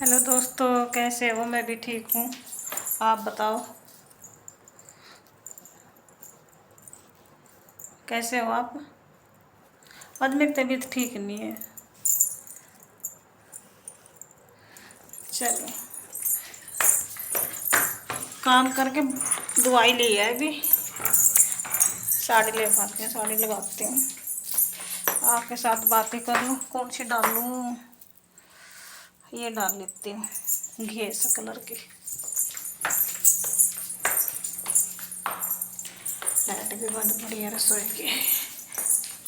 Hello दोस्तों, कैसे हो? मैं भी ठीक हूँ। आप बताओ, कैसे हो आप? आज मेरी तबीयत ठीक नहीं है। चलो, काम करके दवाई ली है अभी। साड़ी ले पाती हूँ, साड़ी लगाती हूँ। आपके साथ बातें करूँ, कौन सी डालूँ? ये डाल लेती हूँ, घिये से कलर की। लाइट भी बंद पड़ी है रसोई की।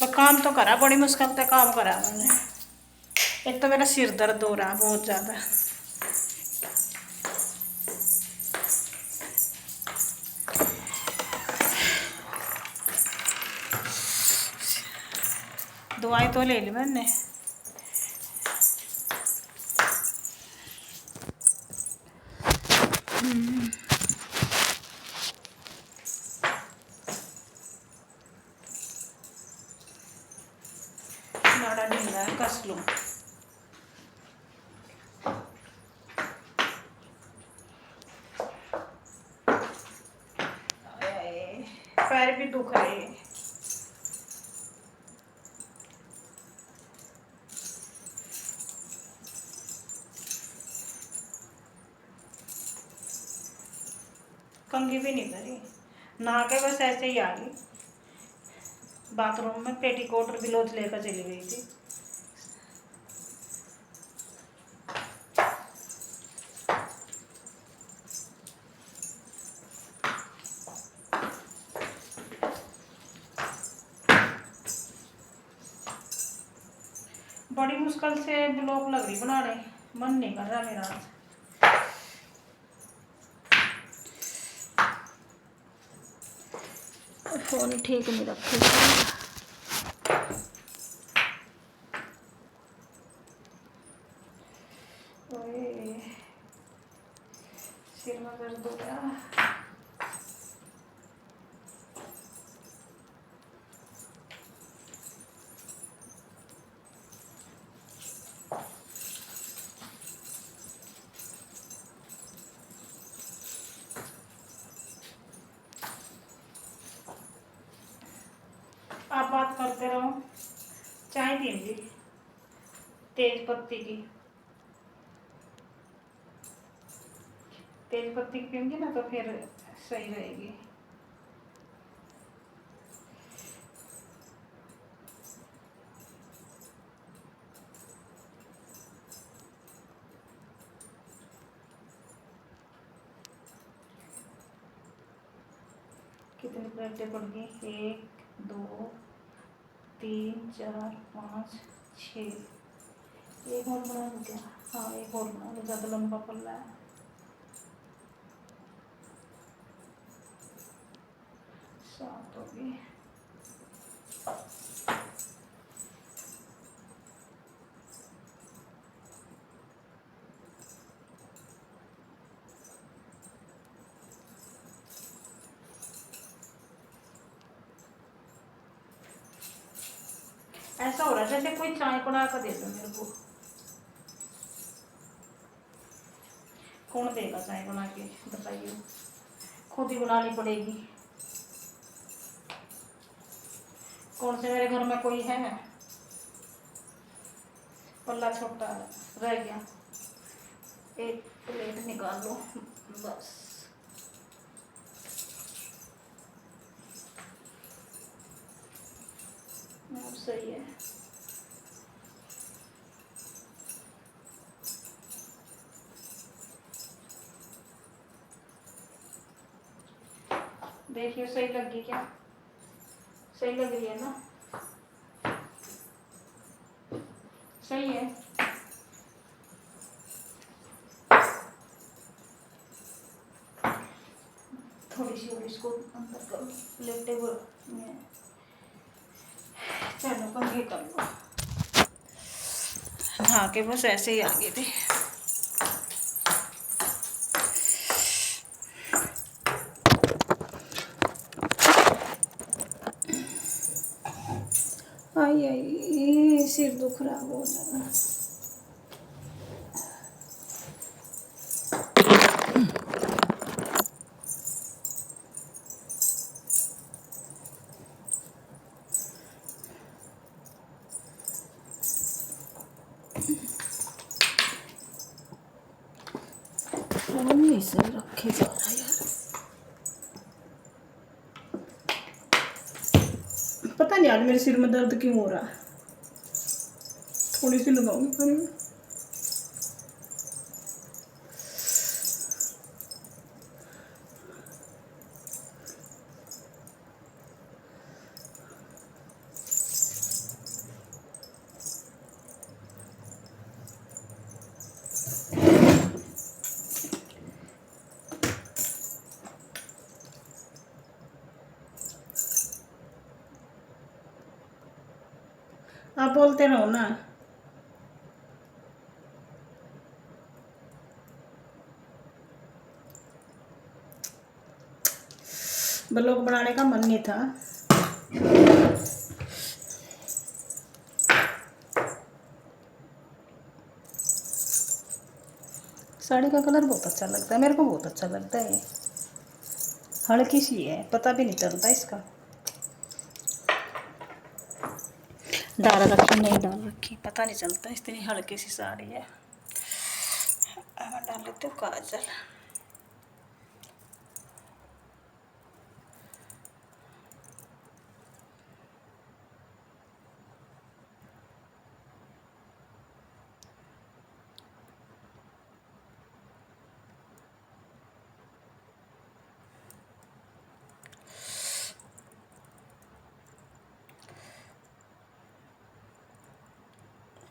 तो काम तो करा, बड़ी मुश्किल से काम करा मैंने। एक तो मेरा सिर दर्द हो रहा है बहुत ज़्यादा। दवाई तो ले ली मैंने। नाड़ा ढीला है, कस लूँ। पैर भी दुख रहे हैं। कंघी भी नहीं करी, नहा के बस ऐसे ही आ गई। बाथरूम में पेटीकोट और ब्लाउज लेकर चली गई थी। बड़ी मुश्किल से ब्लॉक लग रही बनाने, मन नहीं कर रहा मेरा आज। फोन ठीक नहीं रखी। ओए, सिर में दर्द हो गया। आप बात करते रहो, चाय पीऊंगी तेज पत्ती की। तेज पत्ती की पीऊंगी ना तो फिर सही रहेगी। कितनी प्लेटें पड़ गई? 1 2 3 4 5 6। एक और बना लो क्या? हाँ, एक और बना लो, ज़्यादा लंबा पड़ रहा है। 7 हो गई। ऐसा हो रहा है जैसे कोई चाय बना कर दे दो मेरे को। कौन देगा चाय बना के, बताइए? खुद ही बनानी पड़ेगी। कौन से मेरे घर में कोई है? पल्ला छोटा रह गया, एक प्लेट निकाल लो बस। सही है। देखिए सही लगी क्या? सही लग रही है ना? सही है। थोड़ी सी और इसको अंदर करो, प्लेटे में। चलो कंघी कर लो। हाँ के बस ऐसे ही आ गए थे। आई आई, सिर दुख रहा बहुत ज़्यादा। फोन नहीं से रखे जा रहा है यार, पता नहीं आज मेरे सिर में दर्द क्यों हो रहा है। थोड़ी सी लगाऊंगी पानी में। आप बोलते रहो ना। ब्लॉग बनाने का मन नहीं था। साड़ी का कलर बहुत अच्छा लगता है, मेरे को बहुत अच्छा लगता है। हल्की सी है, पता भी नहीं चलता इसका। डाल रखी नहीं डाल रखी पता नहीं चलता, इतनी हल्की सी साड़ी है। अब डाल लेती हूँ काजल।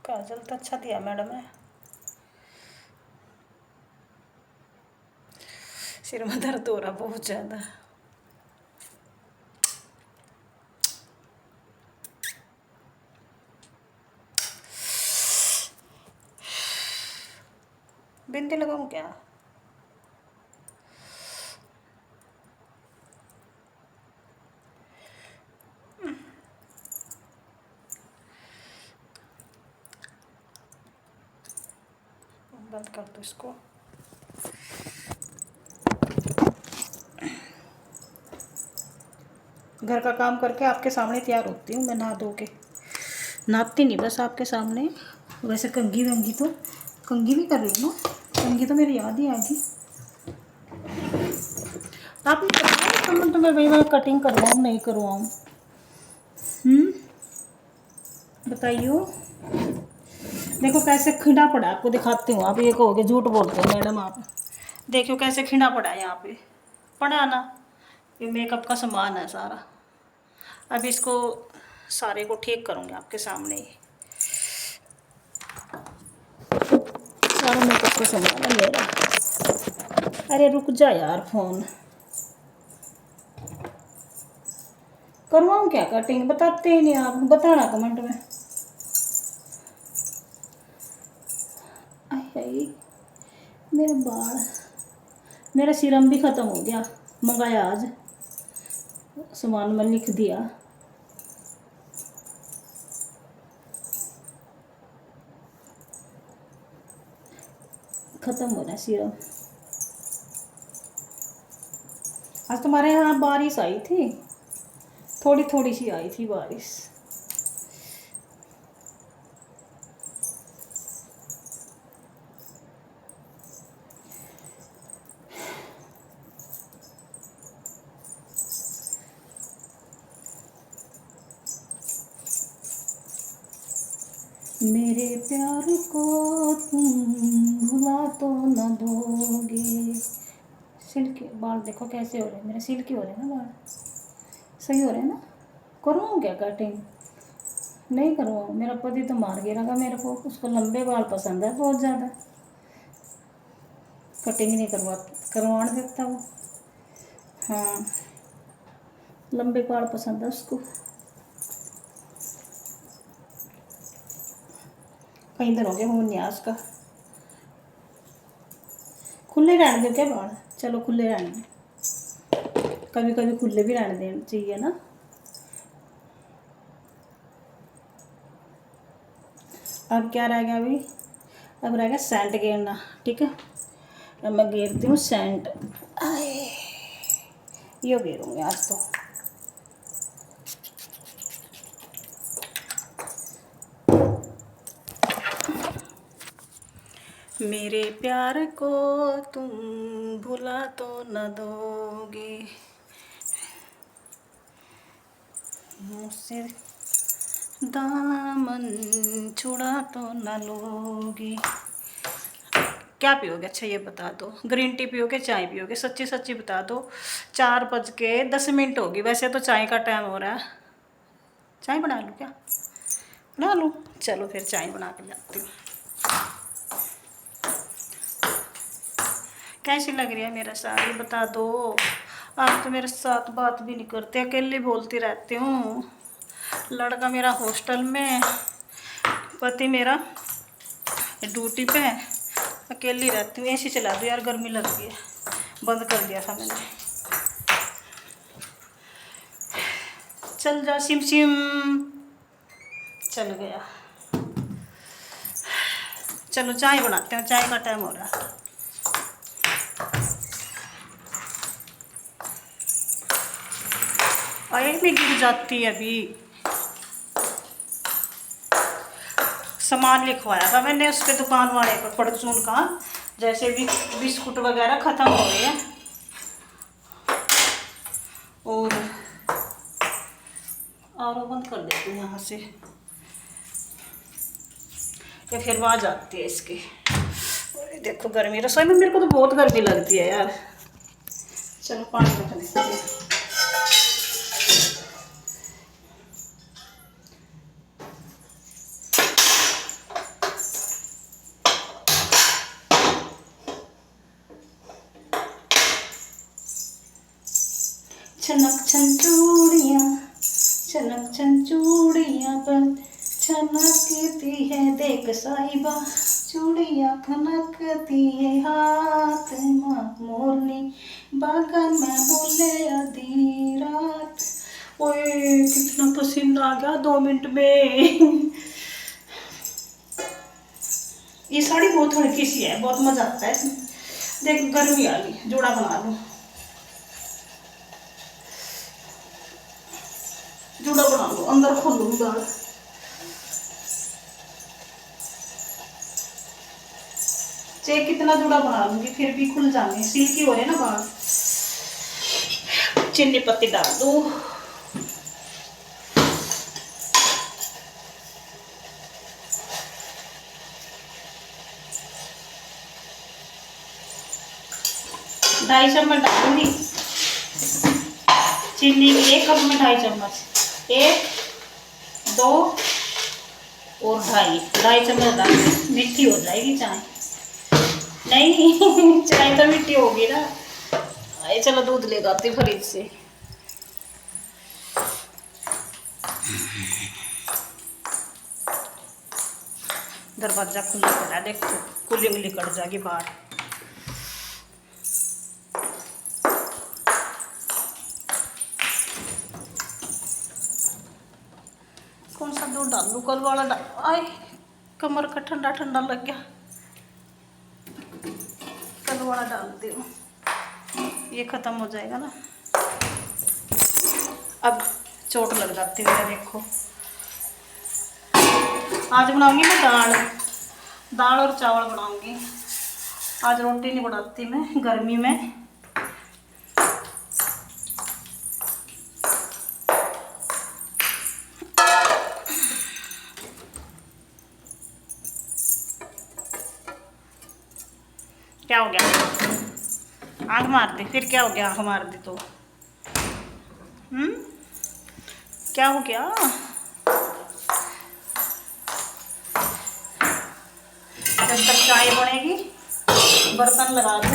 काजल तो अच्छा दिया मैडम है। सिर में दर्द हो रहा बहुत ज़्यादा। बिंदी लगाऊं क्या? बंद कर दो इसको। घर का काम करके आपके सामने तैयार होती हूँ मैं, नहा धो के। नहाती नहीं बस आपके सामने। वैसे कंघी वंगी तो कंघी भी कर रही हूँ ना, कंघी तो मेरी याद ही आ गई। आपने बताया कमेंट में भाई मैं कटिंग करवाऊँ नहीं करवाऊँ? बताइयो। देखो कैसे खिंडा पड़ा है, आपको दिखाती हूँ। आप ये कहोगे झूठ बोलते हो मैडम आप। देखो कैसे खिंडा पड़ा है यहाँ पे, पड़ा ना। ये मेकअप का सामान है सारा। अब इसको सारे को ठीक करूँगी आपके सामने ही। सारा मेकअप का सामान है मेरा। अरे रुक जा यार फ़ोन। करवाऊँ क्या कटिंग? बताते ही नहीं आप, बताना कमेंट में। आई मेरे बाल, मेरा सीरम भी ख़त्म हो गया, मंगाया आज, सामान में लिख दिया। ख़त्म हो रहा सीरम। आज तुम्हारे यहाँ बारिश आई थी, थोड़ी थोड़ी सी आई थी बारिश। मेरे प्यार को तुम भुला तो न दोगे। सिल्की बाल देखो कैसे हो रहे हैं मेरे, सिल्की हो रहे हैं ना बाल, सही हो रहे हैं ना। करवाऊँ क्या कटिंग? नहीं करवाऊँ, मेरा पति तो मार गिरेगा मेरे को, उसको लंबे बाल पसंद है बहुत ज़्यादा। कटिंग नहीं करवाने देता वो। हाँ लंबे बाल पसंद है उसको। कई दिन हो गए मुँह न्यास का। खुले रहने दो क्या बाल? चलो खुले रहने दो, कभी कभी खुले भी रहने देना चाहिए ना। अब क्या रह गया अभी? अब रह गया सेंट गेरना, ठीक है। अब मैं गेरती हूँ सेंट। आए ये गेरूँगी आज तो। मेरे प्यार को तुम भुला तो न दोगे, मुझसे दामन छुड़ा तो न लोगे। क्या पियोगे? अच्छा ये बता दो, ग्रीन टी पियोगे चाय पियोगे? सच्ची सच्ची बता दो। 4:10 होगी, वैसे तो चाय का टाइम हो रहा है। चाय बना लूँ क्या? बना लूँ, चलो फिर चाय बना के लाती हूँ। कैसी लग रही है मेरा साड़ी बता दो। आप तो मेरे साथ बात भी नहीं करते, अकेले बोलती रहती हूँ। लड़का मेरा हॉस्टल में, पति मेरा ड्यूटी पे, अकेली रहती हूँ। एसी चला दो यार, गर्मी लग रही है। बंद कर दिया था मैंने। चल जा सिम सिम, चल गया। चलो चाय बनाते हैं, चाय का टाइम हो रहा है। अरे में गिर जाती है अभी। सामान लिखवाया था मैंने उसके दुकान वाले पर, परचून का, जैसे भी बिस्कुट वगैरह ख़त्म हो गए हैं। और बंद कर देती हूँ यहाँ से, या फिर आवाज़ आती है इसकी। देखो गर्मी, रसोई में मेरे को तो बहुत गर्मी लगती है यार। चलो पानी रख देते हैं। छनक छन चूड़ियाँ, छनक छन चूड़ियाँ पर छनकती है, देख साहिबा चूड़ियाँ खनकती है, हाथ माँ मोरनी बागन में बोले आधी रात। ओए कितना पसीना आ गया 2 मिनट में। ये साड़ी बहुत हल्की सी है, बहुत मजा आता है इसमें। देख गर्मी आ गई, जोड़ा बना लूँ, जूड़ा बना लो, अंदर खोलूंगी बाहर। चाहे कितना जूड़ा बना लूंगी फिर भी खुल जाने, सिल्की हो रहे ना बाहर। चीनी पत्ती डाल दो। ढाई चम्मच डालूंगी चीनी, 1 कप में 2.5 चम्मच, 1 2 और 2.5 चम्मच डाल। मीठी हो जाएगी चाय। नहीं चाय तो मीठी होगी ना। आए चलो दूध ले जाती फ्रिज से। दरवाजा खुला पड़ा है, देखो कूलिंग निकल जाएगी बाहर। कौन सा दूध डालू? कल वाला डाल। आए कमर का ठंडा ठंडा लग गया, कल वाला डालती हूँ, ये खत्म हो जाएगा ना। अब चोट लग जाती है देखो। आज बनाऊंगी मैं दाल और चावल बनाऊंगी। आज रोटी नहीं बनाती मैं गर्मी में। क्या हो गया? आँख मार दी? फिर क्या हो गया? आँख मार दी तो क्या हो गया? जब तक चाय बनेगी बर्तन लगा दो।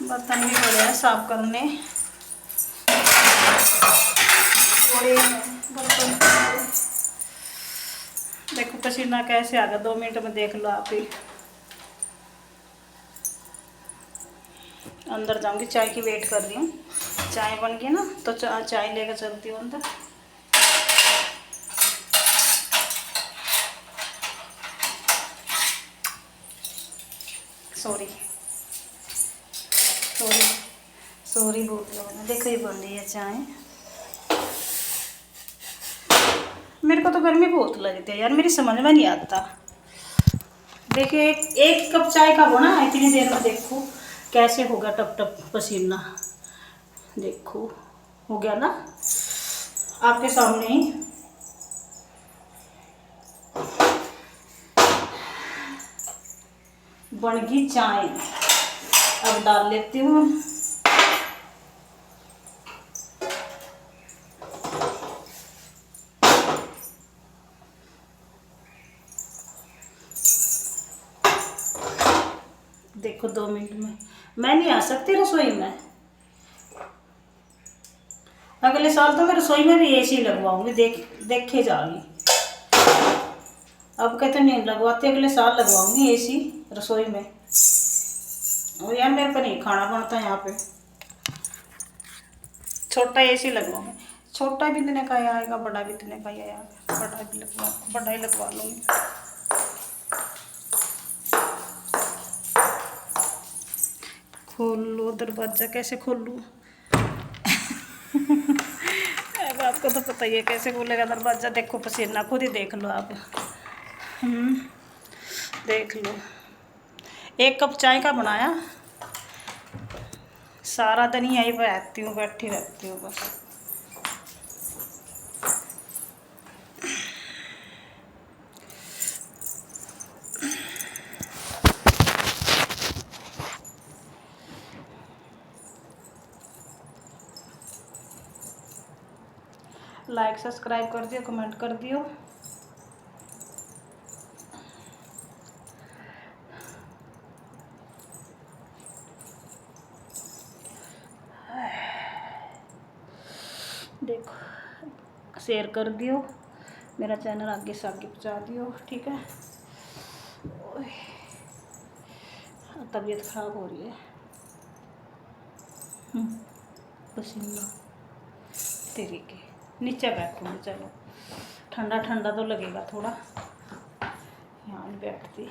बर्तन भी पड़े हैं साफ करने, बर्तन। देखो पसीना कैसे आ गया 2 मिनट में, देख लो आप ही। अंदर जाऊंगी, चाय की वेट कर रही हूँ। चाय बन गई ना तो चाय लेकर चलती हूँ अंदर। सॉरी सॉरी सॉरी बोल रहा हूँ। देखो ये बन रही है चाय। मेरे को तो गर्मी बहुत लगती है यार, मेरी समझ में नहीं आता। देखिए एक कप चाय का होना है इतनी देर में, देखो कैसे होगा टप टप पसीना, देखो हो गया ना आपके सामने ही। बन गई चाय, अब डाल लेती हूँ। देखो 2 मिनट में मैं नहीं आ सकती रसोई में। अगले साल तो मैं रसोई में भी एसी लगवाऊंगी, देखे जाऊंगी। अब कहते नहीं लगवाते, अगले साल लगवाऊंगी एसी रसोई में। और यार मेरे को नहीं खाना बनता यहाँ पे, छोटा एसी लगवाऊंगी। छोटा भी इतने का ही आएगा, बड़ा भी इतने का ही आएगा, बड़ा ही लगवा लूँगी। खोल लो दरवाजा, कैसे खोलूँ? अब आपको तो पता ही है कैसे खोलेगा दरवाजा। देखो पसीना खुद ही देख लो आप। देख लो 1 कप चाय का बनाया, सारा दिन यहीं बैठती हूँ, बैठी रहती हूँ बस। लाइक सब्सक्राइब कर दियो, कमेंट कर दियो। देखो शेयर कर दियो, मेरा चैनल आगे से आगे पहुँचा दियो, ठीक है। तबीयत खराब हो रही है, पसीना तेरी के। नीचे बैठूँगी, चलो ठंडा ठंडा तो लगेगा थोड़ा, यहाँ नहीं बैठती।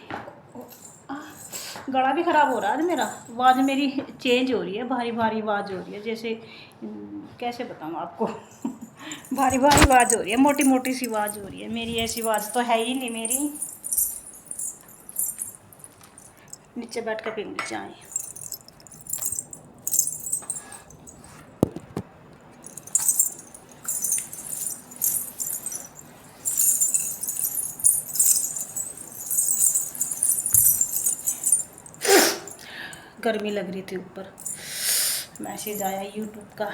गला भी ख़राब हो रहा है मेरा, आवाज़ मेरी चेंज हो रही है, भारी भारी आवाज़ हो रही है, जैसे कैसे बताऊँ आपको। भारी भारी आवाज़ हो रही है, मोटी मोटी सी आवाज़ हो रही है मेरी, ऐसी आवाज़ तो है ही नहीं मेरी। नीचे बैठ कर पीऊँगी चाय। गर्मी लग रही थी, ऊपर मैसेज आया यूट्यूब का,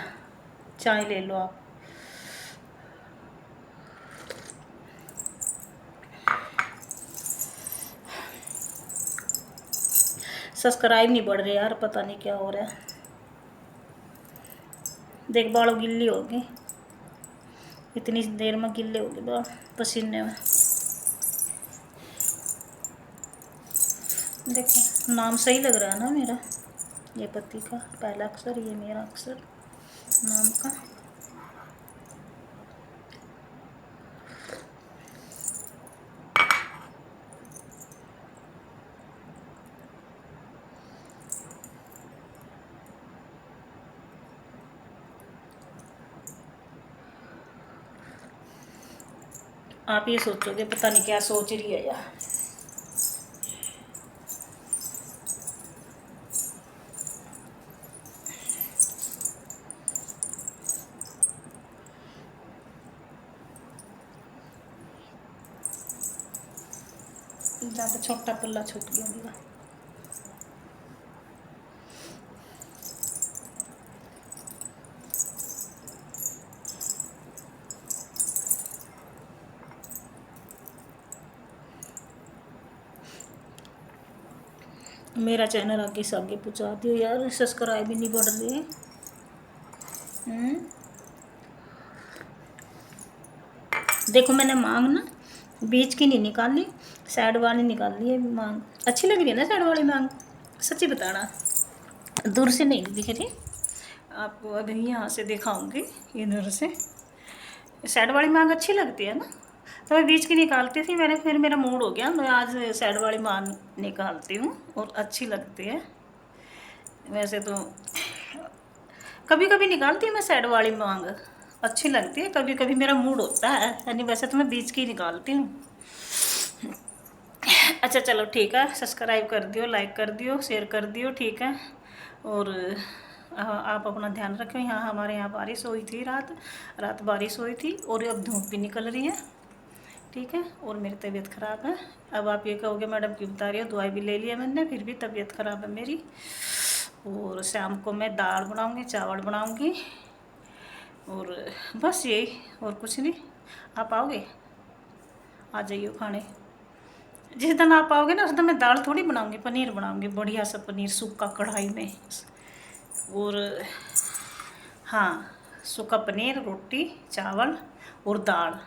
चाय ले लो आप। सब्सक्राइब नहीं बढ़ रहे यार, पता नहीं क्या हो रहा है। देख बालों गिल्ली होगी, इतनी देर में गिल्ले हो गए बाल पसीने में। देखो नाम सही लग रहा है ना मेरा, ये पति का पहला अक्षर, ये मेरा अक्षर नाम का। आप ये सोचोगे पता नहीं क्या सोच रही है यार। ज़्यादा छोटा पल्ला छूट गया मेरा। मेरा चैनल आगे से आगे पहुँचा दियो यार, सब्सक्राइब ही नहीं बढ़ रही। देखो मैंने मांग ना बीच की नहीं निकाली, साइड वाली निकाली है मांग। अच्छी लग रही है ना साइड वाली मांग, सच्ची बताना, दूर से नहीं दिख रही आपको, अभी यहाँ से दिखाऊंगी इधर से। साइड वाली मांग अच्छी लगती है ना, तो मैं बीच की निकालती थी मैंने, फिर मेरा मूड हो गया, मैं आज साइड वाली मांग निकालती हूँ और अच्छी लगती है। वैसे तो कभी कभी निकालती हूँ मैं साइड वाली मांग, अच्छी लगती है, कभी कभी मेरा मूड होता है, यानी वैसे तो मैं बीच की निकालती हूँ। अच्छा चलो ठीक है, सब्सक्राइब कर दियो, लाइक कर दियो, शेयर कर दियो, ठीक है। और आप अपना ध्यान रखें। यहाँ हमारे यहाँ बारिश हुई थी, रात बारिश हुई थी, और अब धूप भी निकल रही है, ठीक है। और मेरी तबीयत ख़राब है। अब आप ये कहोगे मैडम क्यों बता रही हो, दवाई भी ले लिया मैंने, फिर भी तबीयत ख़राब है मेरी। और शाम को मैं दाल बनाऊँगी, चावल बनाऊँगी, और बस यही, और कुछ नहीं। आप आओगे? आ जाइए खाने। जिस दिन आप आओगे ना, उस दिन मैं दाल थोड़ी बनाऊँगी, पनीर बनाऊँगी, बढ़िया सा पनीर सूखा कढ़ाई में। और हाँ, सूखा पनीर, रोटी, चावल और दाल,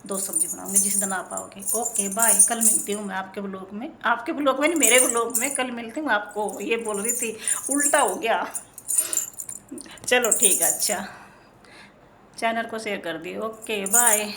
2 सब्जी बनाऊंगी जिस दिन आप आओगे। ओके बाय, कल मिलती हूँ मैं आपके ब्लॉग में, आपके ब्लॉग में नहीं, मेरे ब्लॉग में कल मिलती हूँ आपको। ये बोल रही थी, उल्टा हो गया। चलो ठीक है, अच्छा, चैनल को शेयर कर दिए। Okay bye.